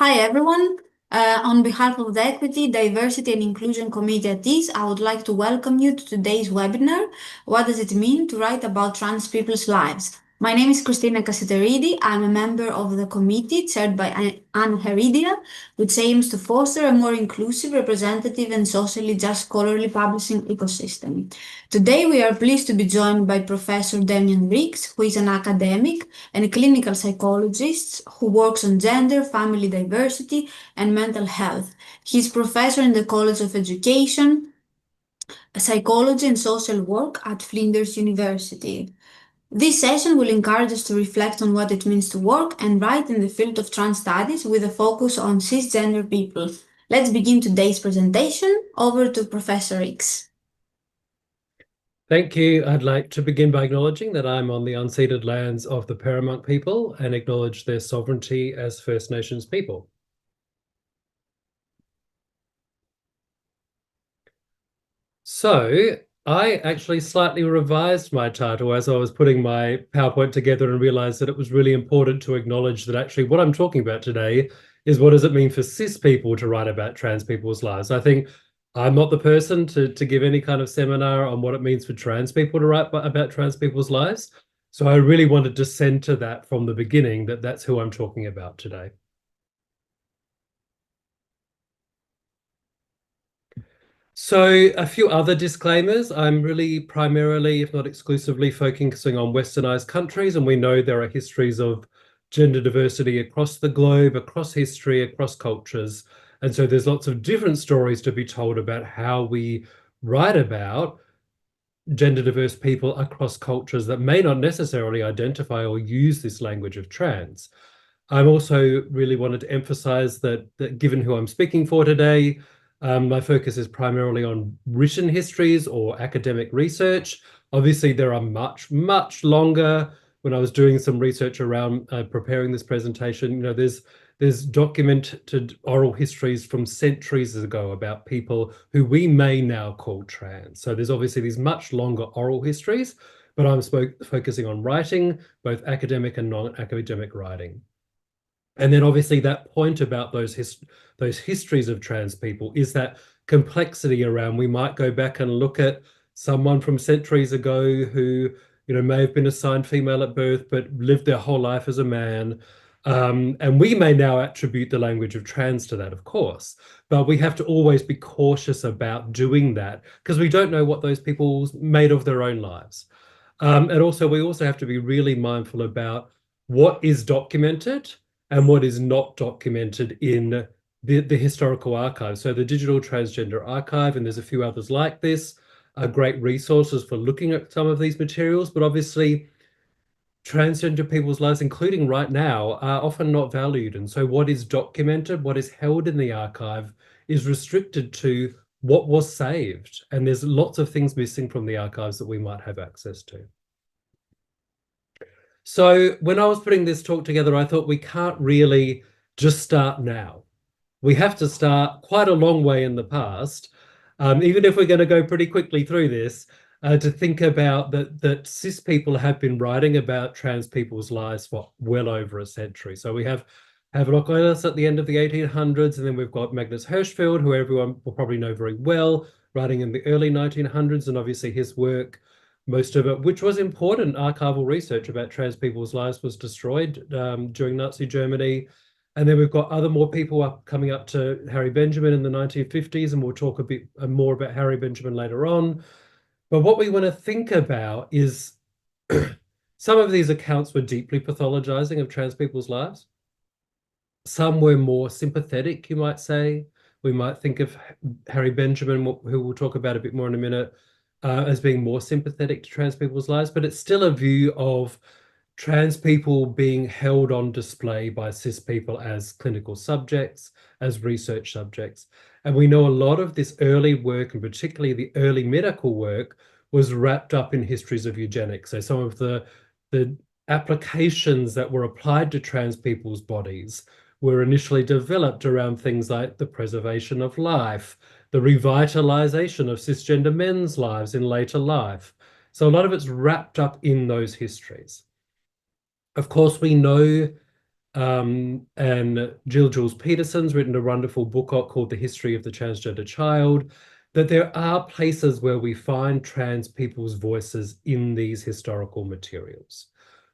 Hi everyone. On behalf of the Equity, Diversity and Inclusion Committee at EASE, I would like to welcome you to today's webinar, What Does It Mean to Write About Trans People's Lives? My name is Christina Kassiteridi. I'm a member of the committee chaired by Heredia, which aims to foster a more inclusive, representative and socially just scholarly publishing ecosystem. Today we are pleased to be joined by Professor Damian Riggs, who is an academic and a clinical psychologist who works on gender, family diversity, and mental health. He is professor in the College of Education, Psychology and Social Work at Flinders University. This session will encourage us to reflect on what it means to work and write in the field of trans studies with a focus on cisgender people. Let's begin today's presentation. Over to Professor Riggs. Thank you. I'd like to begin by acknowledging that I'm on the unceded lands of the Paramount people and acknowledge their sovereignty as First Nations people. So I actually slightly revised my title as I was putting my PowerPoint together and realized that it was really important to acknowledge that actually what I'm talking about today is what does it mean for cis people to write about trans people's lives. I think I'm not the person to give any kind of seminar on what it means for trans people to write about trans people's lives. So I really wanted to center that from the beginning, that that's who I'm talking about today. So a few other disclaimers. I'm really primarily, if not exclusively, focusing on westernized countries, and we know there are histories of gender diversity across the globe, across history, across cultures. And so there's lots of different stories to be told about how we write about gender diverse people across cultures that may not necessarily identify or use this language of trans. I'm also really wanted to emphasize that given who I'm speaking for today, my focus is primarily on written histories or academic research. Obviously, there are much longer. When I was doing some research around preparing this presentation, there's documented oral histories from centuries ago about people who we may now call trans. So there's obviously these much longer oral histories, but I'm focusing on writing, both academic and non-academic writing. And then obviously that point about those histories of trans people is that complexity around, we might go back and look at someone from centuries ago who may have been assigned female at birth but lived their whole life as a man. And we may now attribute the language of trans to that, of course, but we have to always be cautious about doing that because we don't know what those people made of their own lives. And also, we also have to be really mindful about what is documented and what is not documented in the historical archive. So the Digital Transgender Archive, and there's a few others like this, are great resources for looking at some of these materials, but obviously transgender people's lives, including right now, are often not valued. And so what is documented, what is held in the archive, is restricted to what was saved. And there's lots of things missing from the archives that we might have access to. So when I was putting this talk together, I thought we can't really just start now. We have to start quite a long way in the past, even if we're going to go pretty quickly through this, to think about that cis people have been writing about trans people's lives for well over a century. So we have Havelock Ellis at the end of the 1800s, and then we've got Magnus Hirschfeld, who everyone will probably know very well, writing in the early 1900s, and obviously his work, most of it, which was important archival research about trans people's lives, was destroyed during Nazi Germany. And then we've got more people coming up to Harry Benjamin in the 1950s, and we'll talk a bit more about Harry Benjamin later on. But what we want to think about is some of these accounts were deeply pathologizing of trans people's lives. Some were more sympathetic, you might say. We might think of Harry Benjamin, who we'll talk about a bit more in a minute, as being more sympathetic to trans people's lives, but it's still a view of trans people being held on display by cis people as clinical subjects, as research subjects. And we know a lot of this early work, and particularly the early medical work, was wrapped up in histories of eugenics. So some of the applications that were applied to trans people's bodies were initially developed around things like the preservation of life, the revitalization of cisgender men's lives in later life. So a lot of it's wrapped up in those histories. Of course, we know and Jill Jules Peterson's written a wonderful book called The History of the Transgender Child, that there are places where we find trans people's voices in these historical materials.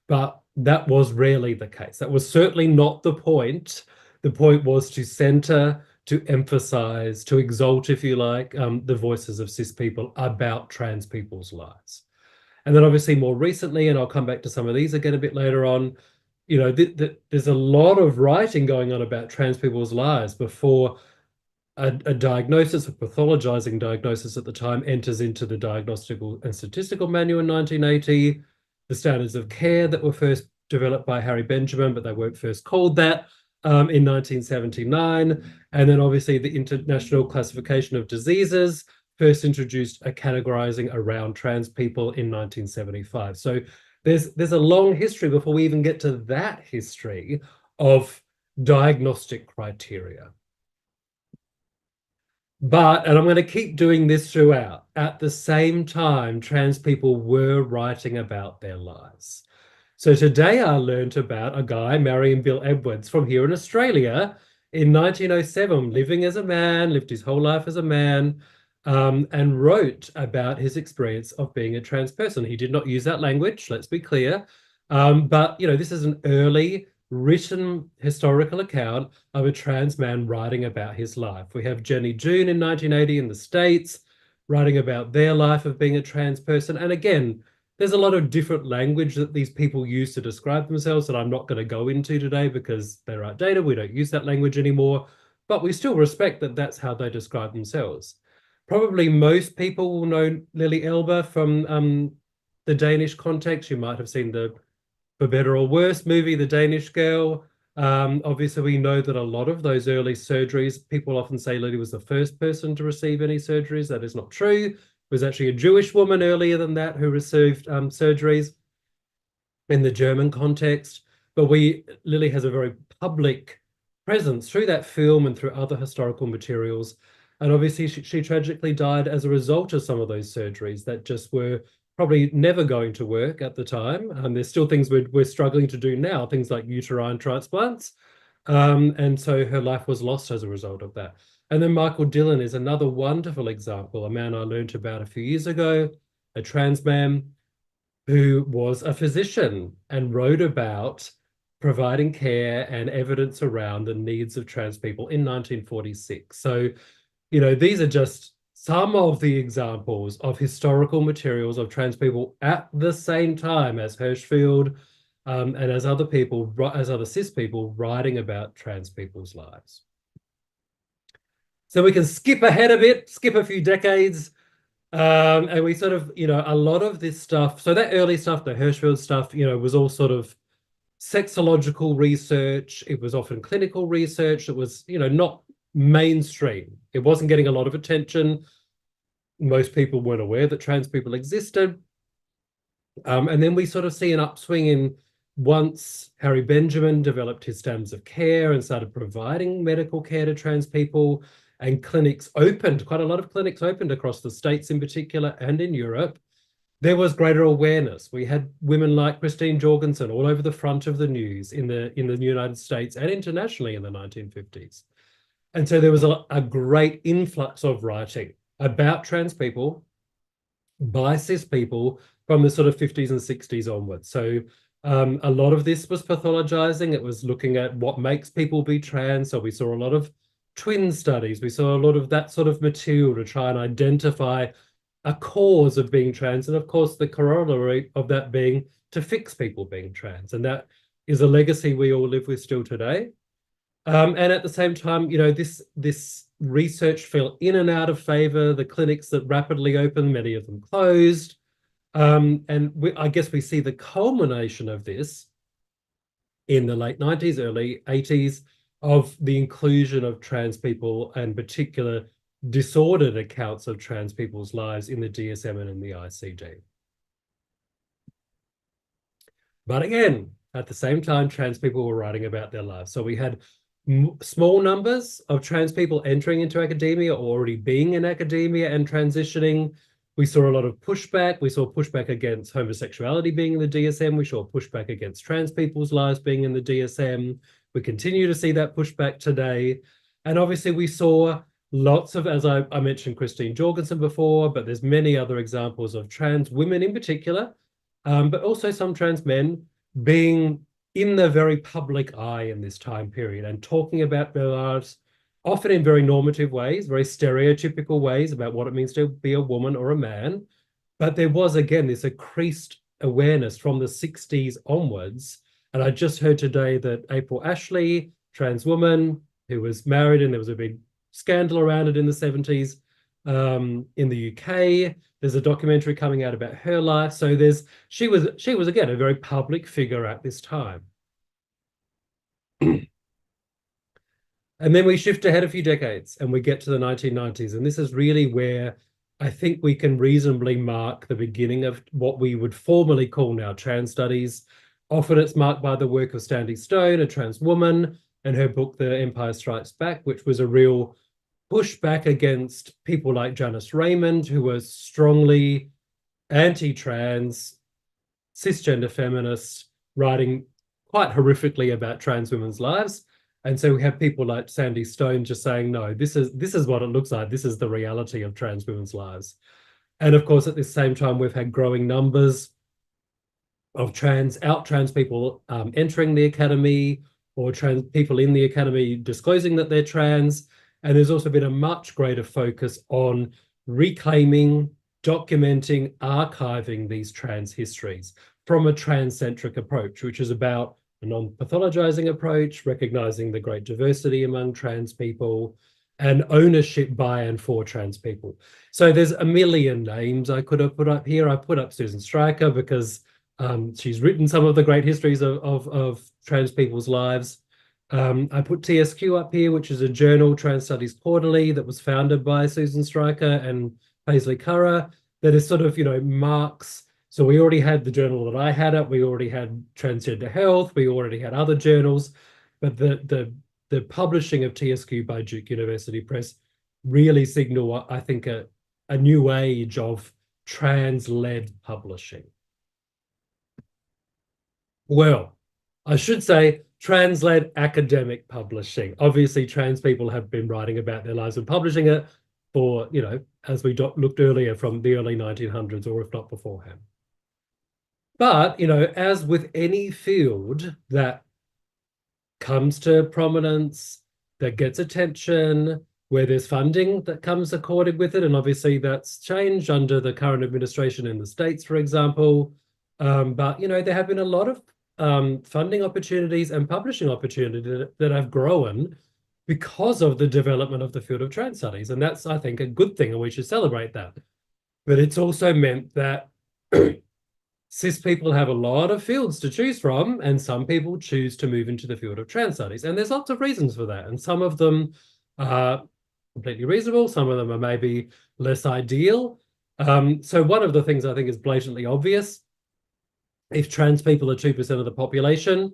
But that was rarely the case. That was certainly not the point. The point was to center, to emphasize, to exalt, if you like, the voices of cis people about trans people's lives. And then obviously more recently, and I'll come back to some of these again a bit later on, you know, there's a lot of writing going on about trans people's lives before a diagnosis, a pathologizing diagnosis at the time, enters into the Diagnostical and Statistical Manual in 1980, the standards of care that were first developed by Harry Benjamin, but they weren't first called that, in 1979. And then obviously the International Classification of Diseases first introduced a categorizing around trans people in 1975. So there's a long history before we even get to that history of diagnostic criteria. But, and I'm going to keep doing this throughout, at the same time, trans people were writing about their lives. So today I learned about a guy, Marion Bill Edwards, from here in Australia in 1907, living as a man, lived his whole life as a man, and wrote about his experience of being a trans person. He did not use that language, let's be clear. But, you know, this is an early written historical account of a trans man writing about his life. We have Jenny June in 1980 in the States writing about their life of being a trans person. And again, there's a lot of different language that these people use to describe themselves that I'm not going to go into today because they're outdated. We don't use that language anymore, but we still respect that that's how they describe themselves. Probably most people will know Lily Elbe from the Danish context. You might have seen the For Better or Worse movie, The Danish Girl. Obviously, we know that a lot of those early surgeries, people often say Lily was the first person to receive any surgeries. That is not true. It was actually a Jewish woman earlier than that who received surgeries in the German context. But Lily has a very public presence through that film and through other historical materials. And obviously, she tragically died as a result of some of those surgeries that just were probably never going to work at the time. There's still things we're struggling to do now, things like uterine transplants. And so her life was lost as a result of that. And then Michael Dillon is another wonderful example, a man I learned about a few years ago, a trans man who was a physician and wrote about providing care and evidence around the needs of trans people in 1946. So, you know, these are just some of the examples of historical materials of trans people at the same time as Hirschfeld and as other people, as other cis people writing about trans people's lives. So we can skip ahead a bit, skip a few decades, and we sort of, you know, a lot of this stuff, so that early stuff, the Hirschfeld stuff, you know, was all sort of sexological research. It was often clinical research. It was, you know, not mainstream. It wasn't getting a lot of attention. Most people weren't aware that trans people existed. And then we sort of see an upswing in once Harry Benjamin developed his standards of care and started providing medical care to trans people, and clinics opened, quite a lot of clinics opened across the States in particular and in Europe, there was greater awareness. We had women like Christine Jorgensen all over the front of the news in the United States and internationally in the 1950s. And so there was a great influx of writing about trans people by cis people from the sort of 50s and 60s onwards. So a lot of this was pathologizing. It was looking at what makes people be trans. So we saw a lot of twin studies. We saw a lot of that sort of material to try and identify a cause of being trans. And of course, the corollary of that being to fix people being trans. And that is a legacy we all live with still today. And at the same time, you know, this research fell in and out of favor. The clinics that rapidly opened, many of them closed. I guess we see the culmination of this in the late 90s, early 80s, of the inclusion of trans people and particular disordered accounts of trans people's lives in the DSM and in the ICD. But again, at the same time, trans people were writing about their lives. So we had small numbers of trans people entering into academia or already being in academia and transitioning. We saw a lot of pushback. We saw pushback against homosexuality being in the DSM. We saw pushback against trans people's lives being in the DSM. We continue to see that pushback today. And obviously we saw lots of, as I mentioned Christine Jorgensen before, but there's many other examples of trans women in particular, but also some trans men being in the very public eye in this time period and talking about their lives, often in very normative ways, very stereotypical ways about what it means to be a woman or a man. But there was, again, this increased awareness from the 60s onwards. And I just heard today that April Ashley, trans woman who was married, and there was a big scandal around it in the 70s in the UK. There's a documentary coming out about her life. So she was again a very public figure at this time. And then we shift ahead a few decades and we get to the 1990s. And this is really where I think we can reasonably mark the beginning of what we would formally call now trans studies. Often it's marked by the work of Sandy Stone, a trans woman, and her book, The Empire Strikes Back, which was a real pushback against people like Janice Raymond, who was strongly anti-trans, cisgender feminists, writing quite horrifically about trans women's lives. And so we have people like Sandy Stone just saying, no, this is what it looks like. This is the reality of trans women's lives. And of course, at the same time, we've had growing numbers of trans people entering the academy, or trans people in the academy disclosing that they're trans. And there's also been a much greater focus on reclaiming, documenting, archiving these trans histories from a trans-centric approach, which is about a non-pathologizing approach, recognizing the great diversity among trans people, and ownership by and for trans people. So there's a million names I could have put up here. I put up Susan Stryker because she's written some of the great histories of trans people's lives. I put TSQ up here, which is a journal, Trans Studies Quarterly, that was founded by Susan Stryker and Paisley Currah, that is sort of, marks. So we already had the journal that I had up. We already had Transgender Health. We already had other journals, but the publishing of TSQ by Duke University Press really signal, I think, a new age of trans-led publishing. Well, I should say trans-led academic publishing. Obviously, trans people have been writing about their lives and publishing it for, as we looked earlier, from the early 1900s, or if not beforehand. But, as with any field that comes to prominence, that gets attention, where there's funding that comes accorded with it, and obviously that's changed under the current administration in the States, for example. But, there have been a lot of funding opportunities and publishing opportunities that have grown because of the development of the field of trans studies. And that's, I think, a good thing, and we should celebrate that. But it's also meant that cis people have a lot of fields to choose from, and some people choose to move into the field of trans studies. And there's lots of reasons for that. And some of them are completely reasonable. Some of them are maybe less ideal. So one of the things I think is blatantly obvious, if trans people are 2% of the population,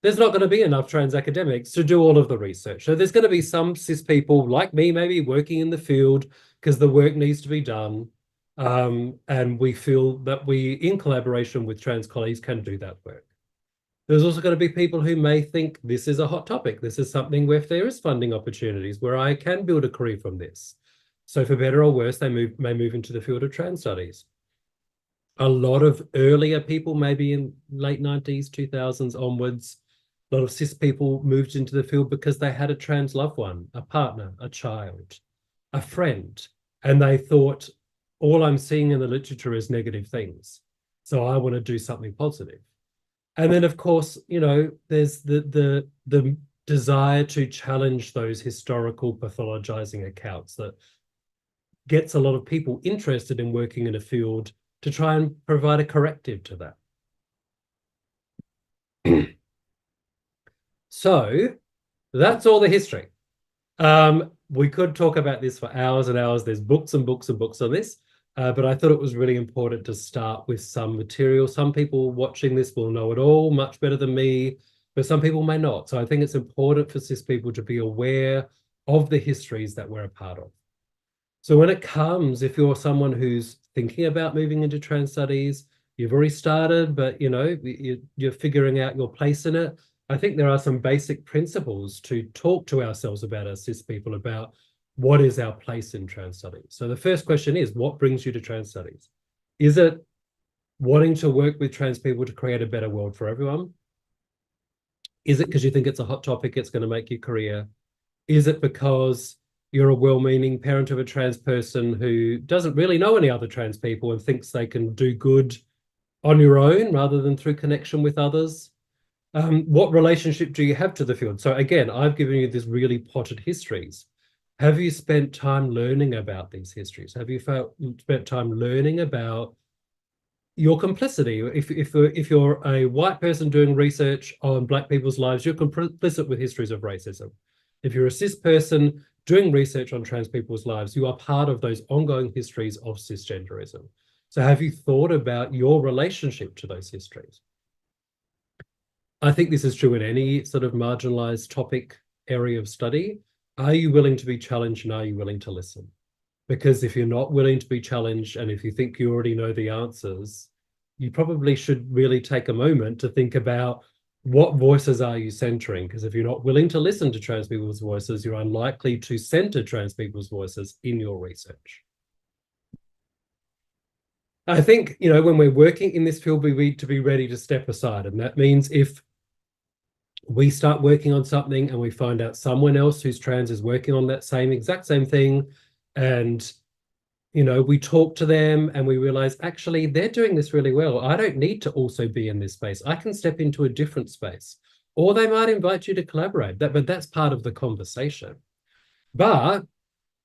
there's not going to be enough trans academics to do all of the research. So there's going to be some cis people like me, maybe working in the field because the work needs to be done. And we feel that we, in collaboration with trans colleagues, can do that work. There's also going to be people who may think this is a hot topic. This is something where if there is funding opportunities where I can build a career from this. So for better or worse, they may move into the field of trans studies. A lot of earlier people, maybe in late 90s, 2000s onwards, a lot of cis people moved into the field because they had a trans loved one, a partner, a child, a friend, and they thought, all I'm seeing in the literature is negative things, so I want to do something positive. And then, of course, there's the desire to challenge those historical pathologizing accounts that gets a lot of people interested in working in a field to try and provide a corrective to that. So that's all the history. We could talk about this for hours and hours. There's books and books and books on this, but I thought it was really important to start with some material. Some people watching this will know it all much better than me, but some people may not. So I think it's important for cis people to be aware of the histories that we're a part of. So when it comes, if you're someone who's thinking about moving into trans studies, you've already started, but you're figuring out your place in it. I think there are some basic principles to talk to ourselves about as cis people about what is our place in trans studies. So the first question is, what brings you to trans studies? Is it wanting to work with trans people to create a better world for everyone? Is it because you think it's a hot topic, it's going to make your career? Is it because you're a well-meaning parent of a trans person who doesn't really know any other trans people and thinks they can do good on your own rather than through connection with others? What relationship do you have to the field? So again, I've given you these really potted histories. Have you spent time learning about these histories? Have you spent time learning about your complicity? If you're a white person doing research on Black people's lives, you're complicit with histories of racism. If you're a cis person doing research on trans people's lives, you are part of those ongoing histories of cisgenderism. So have you thought about your relationship to those histories? I think this is true in any sort of marginalized topic area of study. Are you willing to be challenged, and are you willing to listen? Because if you're not willing to be challenged, and if you think you already know the answers, you probably should really take a moment to think about what voices are you centering? Because if you're not willing to listen to trans people's voices, you're unlikely to center trans people's voices in your research. I think, when we're working in this field, we need to be ready to step aside. And that means if we start working on something and we find out someone else who's trans is working on that exact same thing, and we talk to them and we realize, actually, they're doing this really well. I don't need to also be in this space. I can step into a different space. Or they might invite you to collaborate. But that's part of the conversation. But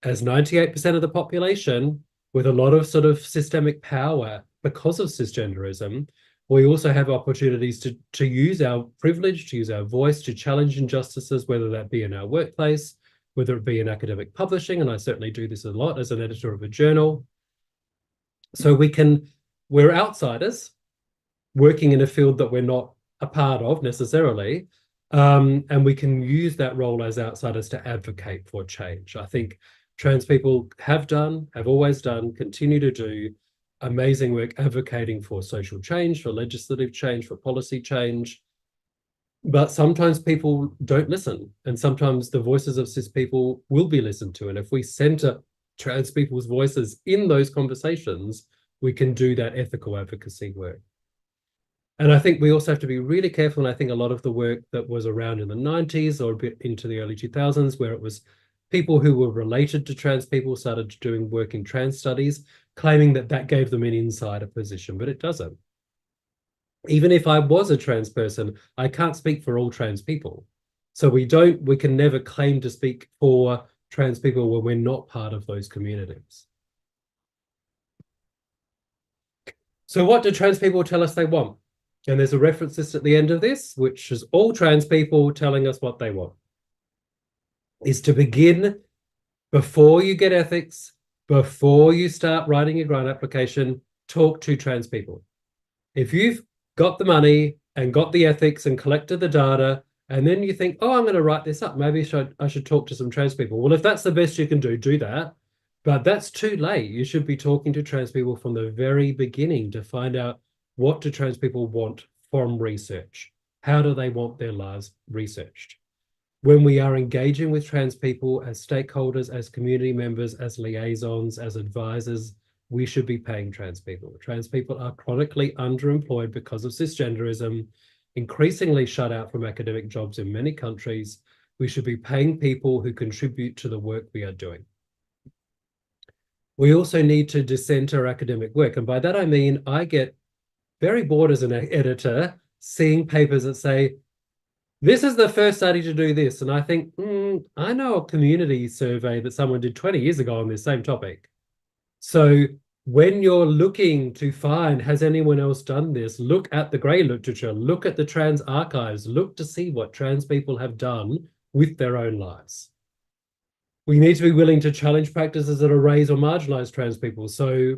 as 98% of the population, with a lot of sort of systemic power because of cisgenderism, we also have opportunities to use our privilege, to use our voice, to challenge injustices, whether that be in our workplace, whether it be in academic publishing, and I certainly do this a lot as an editor of a journal. So we're outsiders working in a field that we're not a part of necessarily, and we can use that role as outsiders to advocate for change. I think trans people have always done, continue to do amazing work advocating for social change, for legislative change, for policy change. But sometimes people don't listen, and sometimes the voices of cis people will be listened to. And if we center trans people's voices in those conversations, we can do that ethical advocacy work. And I think we also have to be really careful. And I think a lot of the work that was around in the 90s or a bit into the early 2000s, where it was people who were related to trans people started doing work in trans studies, claiming that gave them an insider position, but it doesn't. Even if I was a trans person, I can't speak for all trans people. So we can never claim to speak for trans people when we're not part of those communities. So what do trans people tell us they want? And there's a reference list at the end of this, which is all trans people telling us what they want. Is to begin, before you get ethics, before you start writing your grant application, talk to trans people. If you've got the money and got the ethics and collected the data, and then you think, oh, I'm going to write this up, maybe I should talk to some trans people. Well, if that's the best you can do that. But that's too late. You should be talking to trans people from the very beginning to find out, what do trans people want from research? How do they want their lives researched? When we are engaging with trans people as stakeholders, as community members, as liaisons, as advisors, we should be paying trans people. Trans people are chronically underemployed because of cisgenderism, increasingly shut out from academic jobs in many countries. We should be paying people who contribute to the work we are doing. We also need to decenter academic work. And by that, I mean, I get very bored as an editor seeing papers that say, this is the first study to do this. And I think, I know a community survey that someone did 20 years ago on this same topic. So when you're looking to find, has anyone else done this? Look at the grey literature, look at the trans archives, look to see what trans people have done with their own lives. We need to be willing to challenge practices that erase or marginalize trans people. So,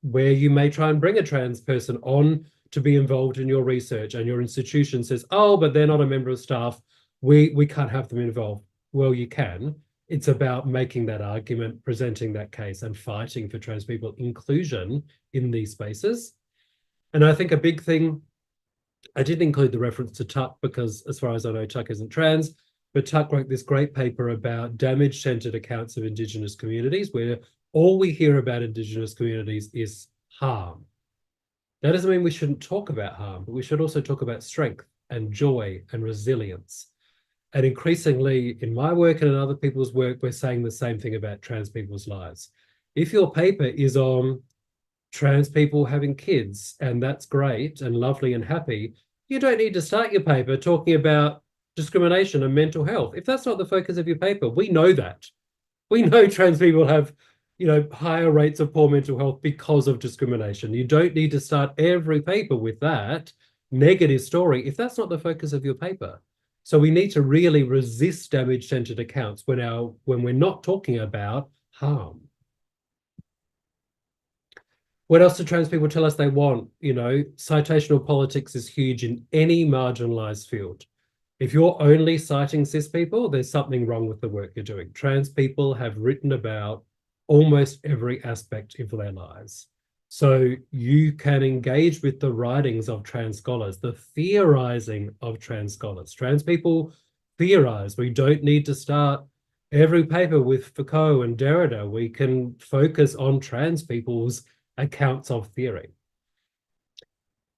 where you may try and bring a trans person on to be involved in your research and your institution says, oh, but they're not a member of staff, we can't have them involved. Well, you can. It's about making that argument, presenting that case, and fighting for trans people inclusion in these spaces. And I think a big thing, I didn't include the reference to Tuck because, as far as I know, Tuck isn't trans, but Tuck wrote this great paper about damage-centered accounts of Indigenous communities, where all we hear about Indigenous communities is harm. That doesn't mean we shouldn't talk about harm, but we should also talk about strength and joy and resilience. And increasingly, in my work and in other people's work, we're saying the same thing about trans people's lives. If your paper is on trans people having kids, and that's great and lovely and happy, you don't need to start your paper talking about discrimination and mental health. If that's not the focus of your paper, we know that. We know trans people have, higher rates of poor mental health because of discrimination. You don't need to start every paper with that negative story if that's not the focus of your paper. So we need to really resist damage-centered accounts when we're not talking about harm. What else do trans people tell us they want? Citational politics is huge in any marginalized field. If you're only citing cis people, there's something wrong with the work you're doing. Trans people have written about almost every aspect of their lives. So you can engage with the writings of trans scholars, the theorizing of trans scholars. Trans people theorize. We don't need to start every paper with Foucault and Derrida. We can focus on trans people's accounts of theory.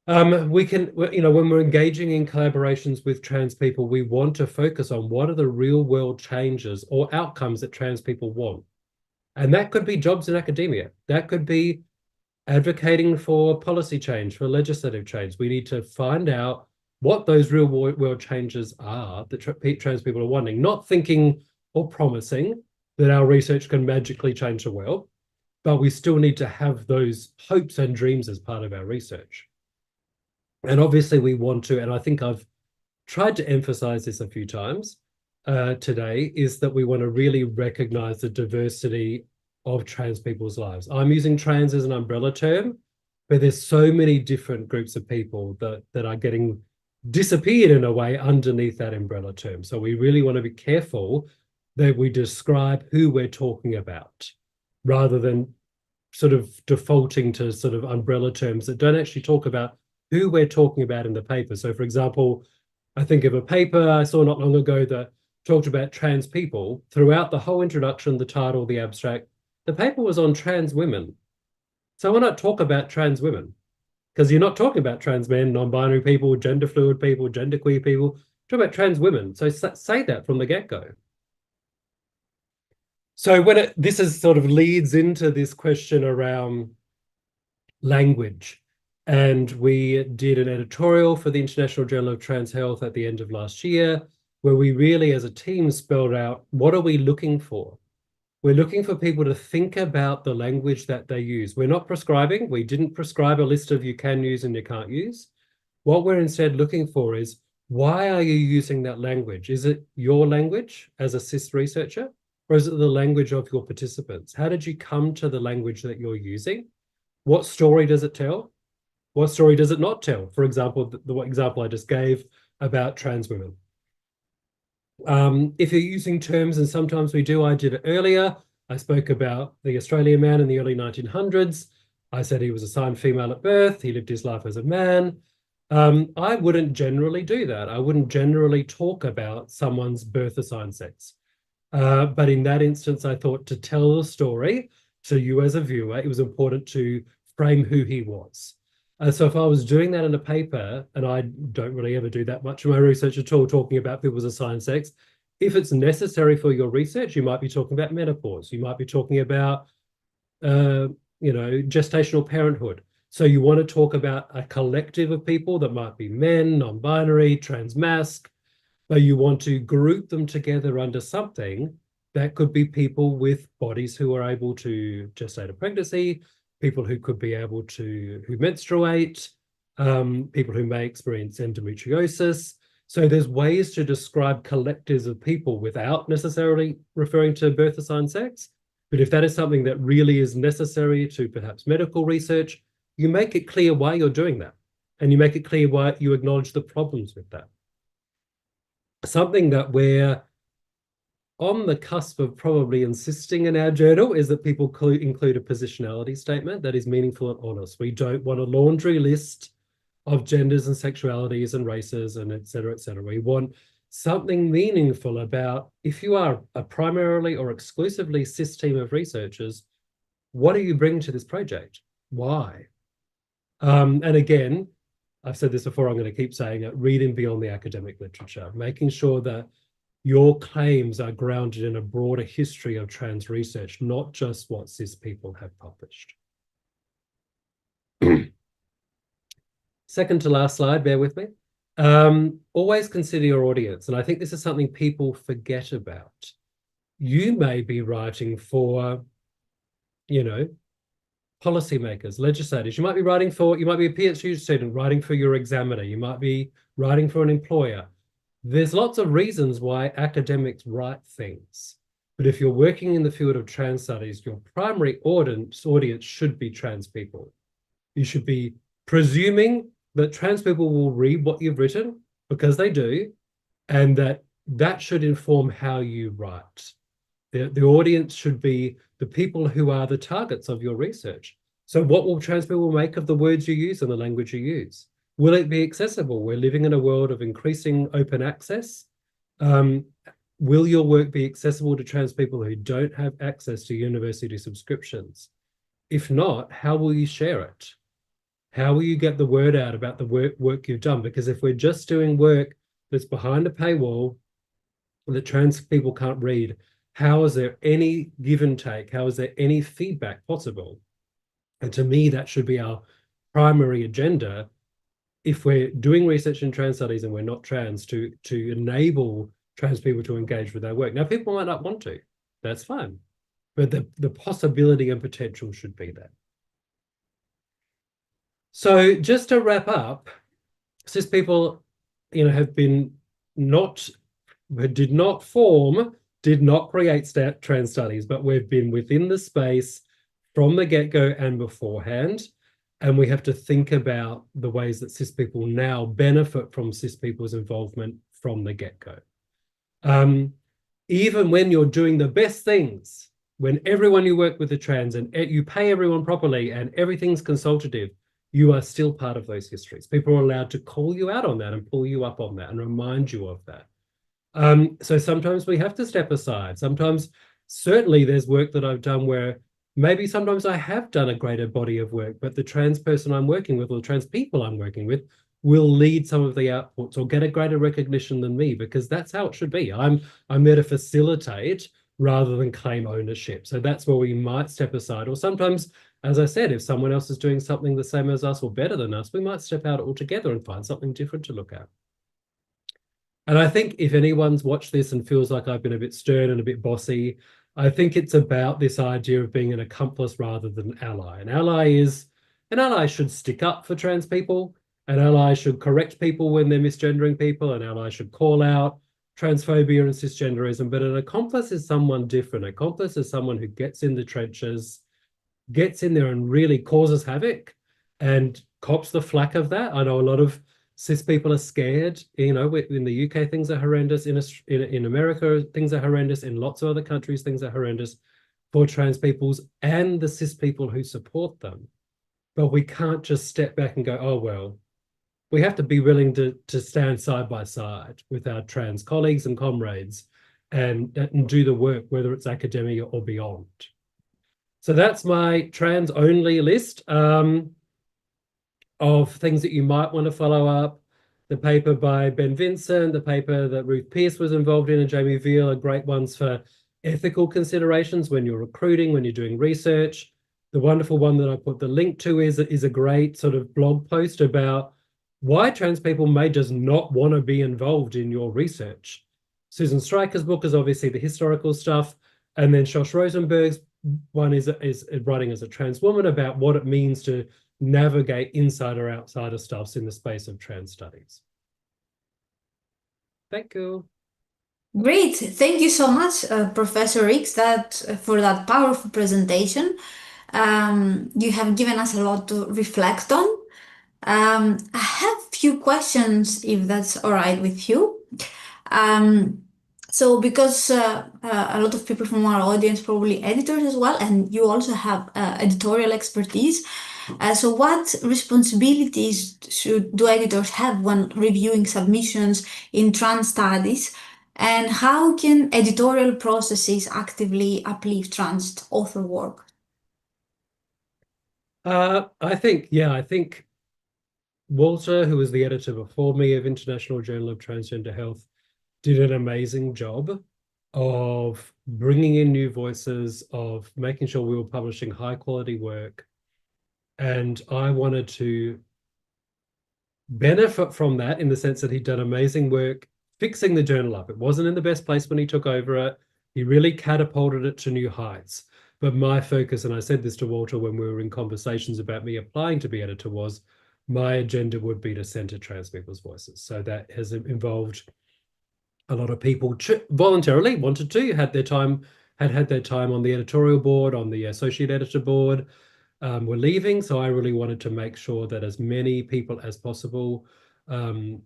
We can, when we're engaging in collaborations with trans people, we want to focus on what are the real world changes or outcomes that trans people want. And that could be jobs in academia. That could be advocating for policy change, for legislative change. We need to find out what those real world changes are that trans people are wanting, not thinking or promising that our research can magically change the world, but we still need to have those hopes and dreams as part of our research. And obviously we want to, and I think I've tried to emphasize this a few times today, is that we want to really recognize the diversity of trans people's lives. I'm using trans as an umbrella term, but there's so many different groups of people that are getting disappeared in a way underneath that umbrella term. So we really want to be careful that we describe who we're talking about, rather than sort of defaulting to sort of umbrella terms that don't actually talk about who we're talking about in the paper. So, for example, I think of a paper I saw not long ago that talked about trans people. Throughout the whole introduction, the title, the abstract, the paper was on trans women. So why not talk about trans women? Because you're not talking about trans men, non-binary people, gender fluid people, genderqueer people. Talk about trans women. So say that from the get-go. So this is sort of leads into this question around language. And we did an editorial for the International Journal of Trans Health at the end of last year, where we really, as a team, spelled out, what are we looking for? We're looking for people to think about the language that they use. We're not prescribing. We didn't prescribe a list of you can use and you can't use. What we're instead looking for is, why are you using that language? Is it your language as a cis researcher, or is it the language of your participants? How did you come to the language that you're using? What story does it tell? What story does it not tell? For example, the example I just gave about trans women. If you're using terms, and sometimes we do, I did it earlier. I spoke about the Australian man in the early 1900s. I said he was assigned female at birth. He lived his life as a man. I wouldn't generally do that. I wouldn't generally talk about someone's birth assigned sex. But in that instance, I thought to tell the story to you as a viewer, it was important to frame who he was. So if I was doing that in a paper, and I don't really ever do that much of my research at all, talking about people's assigned sex, if it's necessary for your research, you might be talking about menopause. You might be talking about, gestational parenthood. So you want to talk about a collective of people that might be men, non-binary, transmasc, but you want to group them together under something that could be people with bodies who are able to gestate a pregnancy, people who could be able to, who menstruate, people who may experience endometriosis. So there's ways to describe collectives of people without necessarily referring to birth assigned sex. But if that is something that really is necessary to perhaps medical research, you make it clear why you're doing that. And you make it clear why you acknowledge the problems with that. Something that we're on the cusp of probably insisting in our journal is that people include a positionality statement that is meaningful and honest. We don't want a laundry list of genders and sexualities and races and et cetera, et cetera. We want something meaningful about, if you are a primarily or exclusively cis team of researchers, what do you bring to this project? Why? And again, I've said this before, I'm going to keep saying it, reading beyond the academic literature, making sure that your claims are grounded in a broader history of trans research, not just what cis people have published. Second to last slide, bear with me. Always consider your audience. And I think this is something people forget about. You may be writing for, policymakers, legislators. You might be a PhD student writing for your examiner. You might be writing for an employer. There's lots of reasons why academics write things. But if you're working in the field of trans studies, your primary audience should be trans people. You should be presuming that trans people will read what you've written, because they do, and that should inform how you write. The audience should be the people who are the targets of your research. So what will trans people make of the words you use and the language you use? Will it be accessible? We're living in a world of increasing open access. Will your work be accessible to trans people who don't have access to university subscriptions? If not, how will you share it? How will you get the word out about the work you've done? Because if we're just doing work that's behind a paywall that trans people can't read, how is there any give and take? How is there any feedback possible? And to me, that should be our primary agenda if we're doing research in trans studies and we're not trans, to enable trans people to engage with our work. Now, people might not want to. That's fine. But the possibility and potential should be there. So just to wrap up, cis people, have been did not create trans studies, but we've been within the space from the get-go and beforehand. And we have to think about the ways that cis people now benefit from cis people's involvement from the get-go. Even when you're doing the best things, when everyone you work with are trans and you pay everyone properly and everything's consultative, you are still part of those histories. People are allowed to call you out on that and pull you up on that and remind you of that. So sometimes we have to step aside. Sometimes, certainly there's work that I've done where maybe sometimes I have done a greater body of work, but the trans person I'm working with or the trans people I'm working with will lead some of the outputs or get a greater recognition than me, because that's how it should be. I'm there to facilitate rather than claim ownership. So that's where we might step aside. Or sometimes, as I said, if someone else is doing something the same as us or better than us, we might step out altogether and find something different to look at. And I think if anyone's watched this and feels like I've been a bit stern and a bit bossy, I think it's about this idea of being an accomplice rather than an ally. An ally should stick up for trans people. An ally should correct people when they're misgendering people. An ally should call out transphobia and cisgenderism. But an accomplice is someone different. An accomplice is someone who gets in the trenches, gets in there and really causes havoc and cops the flack of that. I know a lot of cis people are scared. In the UK, things are horrendous. In America, things are horrendous. In lots of other countries, things are horrendous for trans peoples and the cis people who support them. But we can't just step back and go, oh, well, we have to be willing to stand side by side with our trans colleagues and comrades and do the work, whether it's academia or beyond. So that's my trans-only list of things that you might want to follow up. The paper by Ben Vincent, the paper that Ruth Pearce was involved in, and Jamie Veal are great ones for ethical considerations when you're recruiting, when you're doing research. The wonderful one that I put the link to is a great sort of blog post about why trans people may just not want to be involved in your research. Susan Stryker's book is obviously the historical stuff, and then Josh Rosenberg's one is writing as a trans woman about what it means to navigate inside or outside of stuffs in the space of trans studies. Thank you. Great. Thank you so much, Professor Rix, for that powerful presentation. You have given us a lot to reflect on. I have a few questions, if that's all right with you. So, because a lot of people from our audience probably editors as well, and you also have editorial expertise. So, what responsibilities do editors have when reviewing submissions in trans studies, and how can editorial processes actively uplift trans author work? I think Walter, who was the editor before me of International Journal of Transgender Health, did an amazing job of bringing in new voices, of making sure we were publishing high quality work. And I wanted to benefit from that in the sense that he'd done amazing work fixing the journal up. It wasn't in the best place when he took over it. He really catapulted it to new heights. But my focus, and I said this to Walter when we were in conversations about me applying to be editor, was my agenda would be to center trans people's voices. So that has involved a lot of people voluntarily wanted to, had their time, had their time on the editorial board, on the associate editor board, were leaving. So I really wanted to make sure that as many people as possible on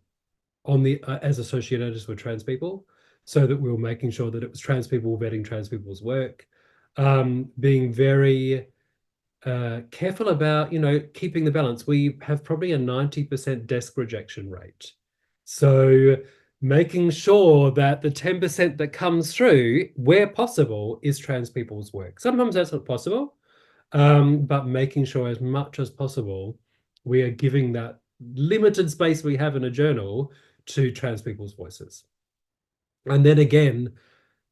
the as associate editors were trans people, so that we were making sure that it was trans people vetting trans people's work, being very careful about, keeping the balance. We have probably a 90% desk rejection rate. So making sure that the 10% that comes through, where possible, is trans people's work. Sometimes that's not possible, but making sure as much as possible, we are giving that limited space we have in a journal to trans people's voices. And then again,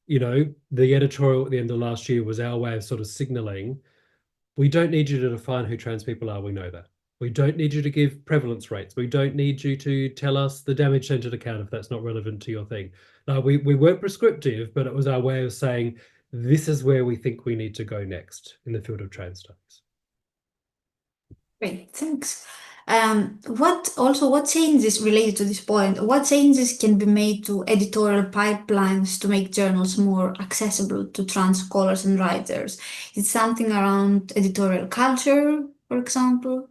the editorial at the end of last year was our way of sort of signaling, we don't need you to define who trans people are. We know that. We don't need you to give prevalence rates. We don't need you to tell us the damage-centered account if that's not relevant to your thing. Now, we weren't prescriptive, but it was our way of saying, this is where we think we need to go next in the field of trans studies. Great, thanks. What changes related to this point? What changes can be made to editorial pipelines to make journals more accessible to trans scholars and writers? Is something around editorial culture, for example?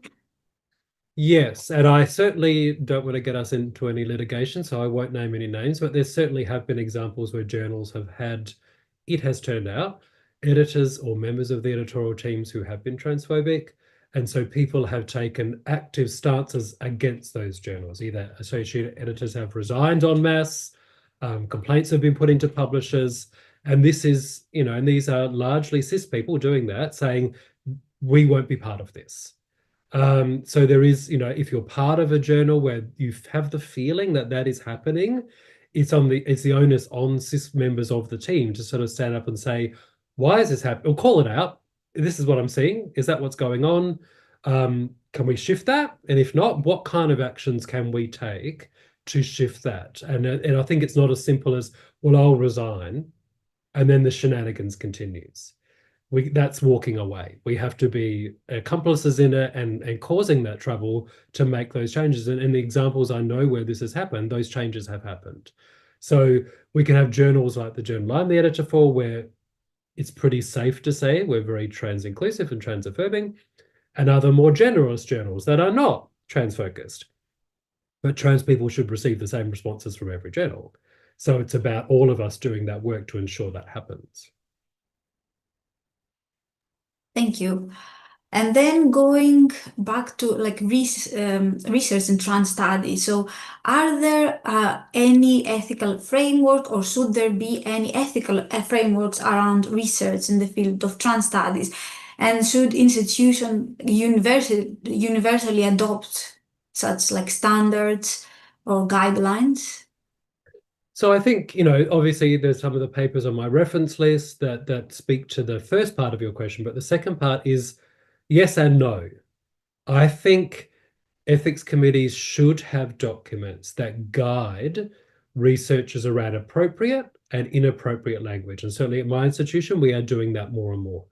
Yes, and I certainly don't want to get us into any litigation, so I won't name any names, but there certainly have been examples where journals have had, it has turned out, editors or members of the editorial teams who have been transphobic. And so people have taken active stances against those journals. Either associate editors have resigned en masse, complaints have been put into publishers. And this is, and these are largely cis people doing that, saying, we won't be part of this. So there is, if you're part of a journal where you have the feeling that that is happening, it's the onus on cis members of the team to sort of stand up and say, why is this happening? Or call it out. This is what I'm seeing. Is that what's going on? Can we shift that? And if not, what kind of actions can we take to shift that? And I think it's not as simple as, well, I'll resign, and then the shenanigans continues. That's walking away. We have to be accomplices in it and causing that trouble to make those changes. And in the examples I know where this has happened, those changes have happened. So we can have journals like the journal I'm the editor for, where it's pretty safe to say we're very trans inclusive and trans affirming, and other more generous journals that are not trans focused. But trans people should receive the same responses from every journal. So it's about all of us doing that work to ensure that happens. Thank you. And then going back to like research and trans studies. So, are there any ethical framework, or should there be any ethical frameworks around research in the field of trans studies? And should institutions universally adopt such like standards or guidelines? So I think, obviously there's some of the papers on my reference list that speak to the first part of your question, but the second part is yes and no. I think ethics committees should have documents that guide researchers around appropriate and inappropriate language. And certainly at my institution, we are doing that more and more.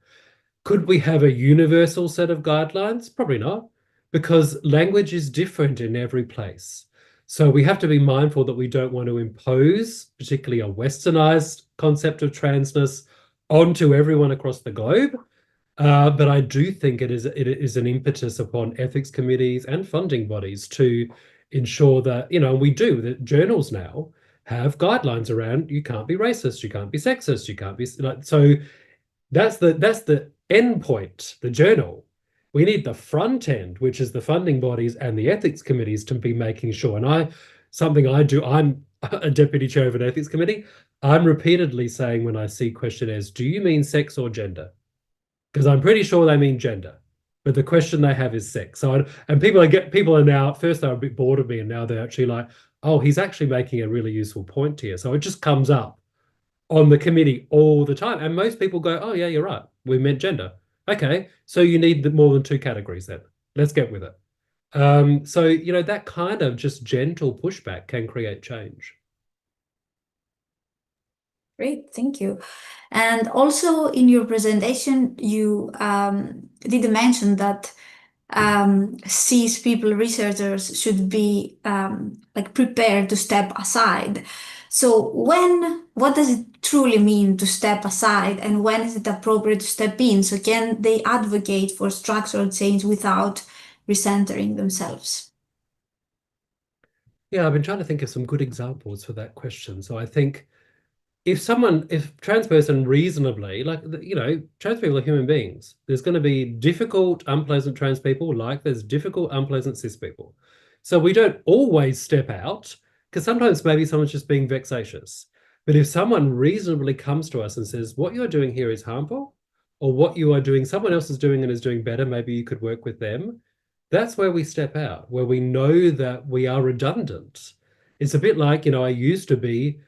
Could we have a universal set of guidelines? Probably not, because language is different in every place. So we have to be mindful that we don't want to impose, particularly a westernized concept of transness, onto everyone across the globe. But I do think it is an impetus upon ethics committees and funding bodies to ensure that, we do, that journals now have guidelines around you can't be racist, you can't be sexist, you can't be like. So that's the end point, the journal. We need the front end, which is the funding bodies and the ethics committees to be making sure. And something I do, I'm a deputy chair of an ethics committee. I'm repeatedly saying when I see questionnaires, do you mean sex or gender? Because I'm pretty sure they mean gender, but the question they have is sex. So, and people are now, at first they were a bit bored of me, and now they're actually like, oh, he's actually making a really useful point here. So it just comes up on the committee all the time. And most people go, oh, yeah, you're right. We meant gender. Okay, so you need more than two categories then. Let's get with it. So, that kind of just gentle pushback can create change. Great, thank you. And also in your presentation, you did mention that cis people researchers should be prepared to step aside. So what does it truly mean to step aside, and when is it appropriate to step in? So can they advocate for structural change without recentering themselves? Yeah, I've been trying to think of some good examples for that question. So I think if trans person reasonably, trans people are human beings. There's going to be difficult, unpleasant trans people, like there's difficult, unpleasant cis people. So we don't always step out, because sometimes maybe someone's just being vexatious. But if someone reasonably comes to us and says, what you're doing here is harmful, or what you are doing, someone else is doing and is doing better, maybe you could work with them, that's where we step out, where we know that we are redundant. It's a bit like, I used to be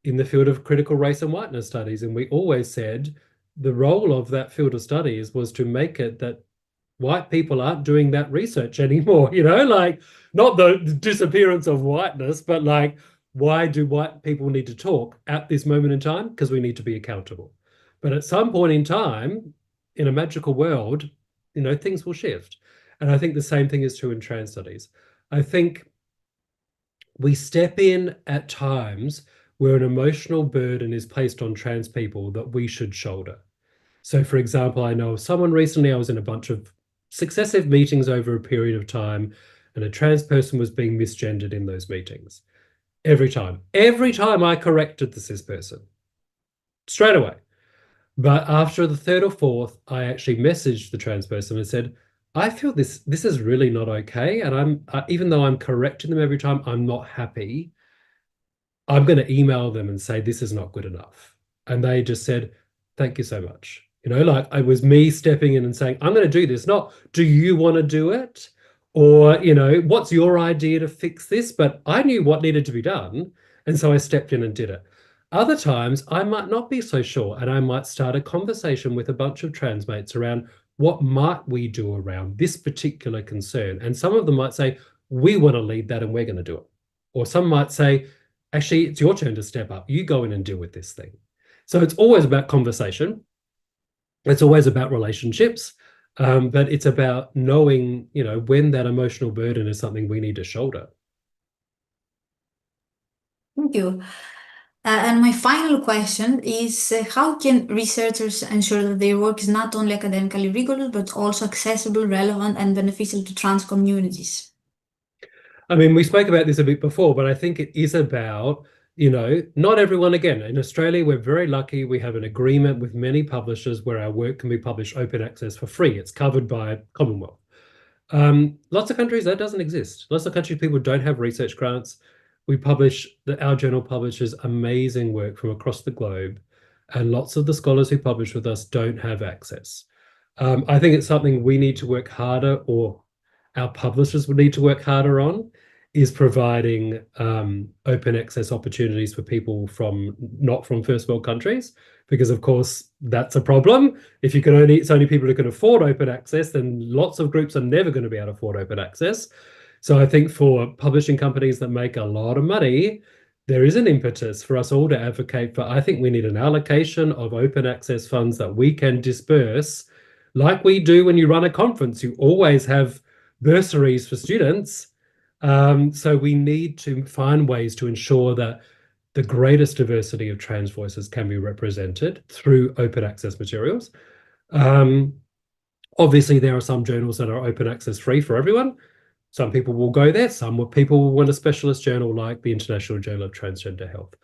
in the field of critical race and whiteness studies, and we always said the role of that field of studies was to make it that white people aren't doing that research anymore, like not the disappearance of whiteness, but like, why do white people need to talk at this moment in time? Because we need to be accountable. But at some point in time, in a magical world, things will shift. And I think the same thing is true in trans studies. I think we step in at times where an emotional burden is placed on trans people that we should shoulder. So, for example, I know of someone recently, I was in a bunch of successive meetings over a period of time, and a trans person was being misgendered in those meetings. Every time I corrected the cis person, straight away. But after the third or fourth, I actually messaged the trans person and said, I feel this is really not okay. And even though I'm correcting them every time, I'm not happy. I'm going to email them and say, this is not good enough. And they just said, thank you so much. Like it was me stepping in and saying, I'm going to do this, not do you want to do it? Or, what's your idea to fix this? But I knew what needed to be done. And so I stepped in and did it. Other times I might not be so sure, and I might start a conversation with a bunch of trans mates around what might we do around this particular concern. And some of them might say, we want to lead that and we're going to do it. Or some might say, actually, it's your turn to step up. You go in and deal with this thing. So it's always about conversation. It's always about relationships. But it's about knowing, when that emotional burden is something we need to shoulder. Thank you. And my final question is, how can researchers ensure that their work is not only academically rigorous, but also accessible, relevant, and beneficial to trans communities? I mean, we spoke about this a bit before, but I think it is about, not everyone, again, in Australia, we're very lucky. We have an agreement with many publishers where our work can be published open access for free. It's covered by Commonwealth. Lots of countries that doesn't exist. Lots of countries, people don't have research grants. Our journal publishes amazing work from across the globe, and lots of the scholars who publish with us don't have access. I think it's something we need to work harder, or our publishers would need to work harder on, is providing open access opportunities for people not from first world countries, because of course that's a problem. If it's only people who can afford open access, then lots of groups are never going to be able to afford open access. So I think for publishing companies that make a lot of money, there is an impetus for us all to advocate for, I think we need an allocation of open access funds that we can disperse, like we do when you run a conference. You always have bursaries for students. So we need to find ways to ensure that the greatest diversity of trans voices can be represented through open access materials. Obviously, there are some journals that are open access free for everyone. Some people will go there. Some people will want a specialist journal like the International Journal of Transgender Health.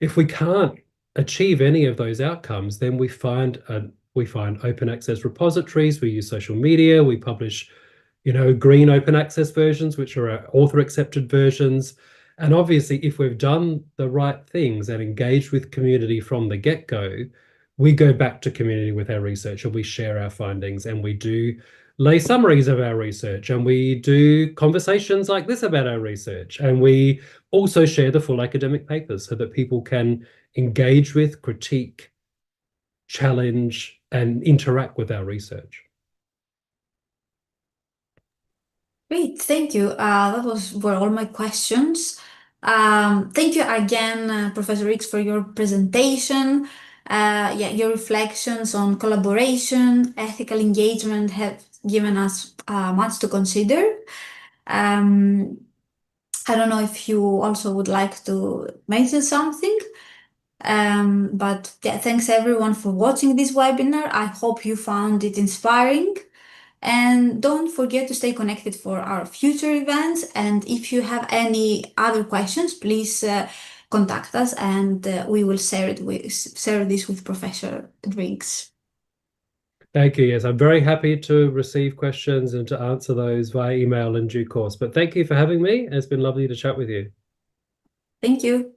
If we can't achieve any of those outcomes, then we find open access repositories. We use social media. We publish, green open access versions, which are our author accepted versions. And obviously, if we've done the right things and engaged with community from the get-go, we go back to community with our research and we share our findings and we do lay summaries of our research and we do conversations like this about our research, and we also share the full academic papers so that people can engage with, critique, challenge, and interact with our research. Great, thank you. That were all my questions. Thank you again, Professor Rix, for your presentation. Your reflections on collaboration, ethical engagement have given us much to consider. I don't know if you also would like to mention something, but yeah, thanks everyone for watching this webinar. I hope you found it inspiring. And don't forget to stay connected for our future events. And if you have any other questions, please contact us and we will share this with Professor Riggs. Thank you. Yes, I'm very happy to receive questions and to answer those via email in due course. But thank you for having me. It's been lovely to chat with you. Thank you.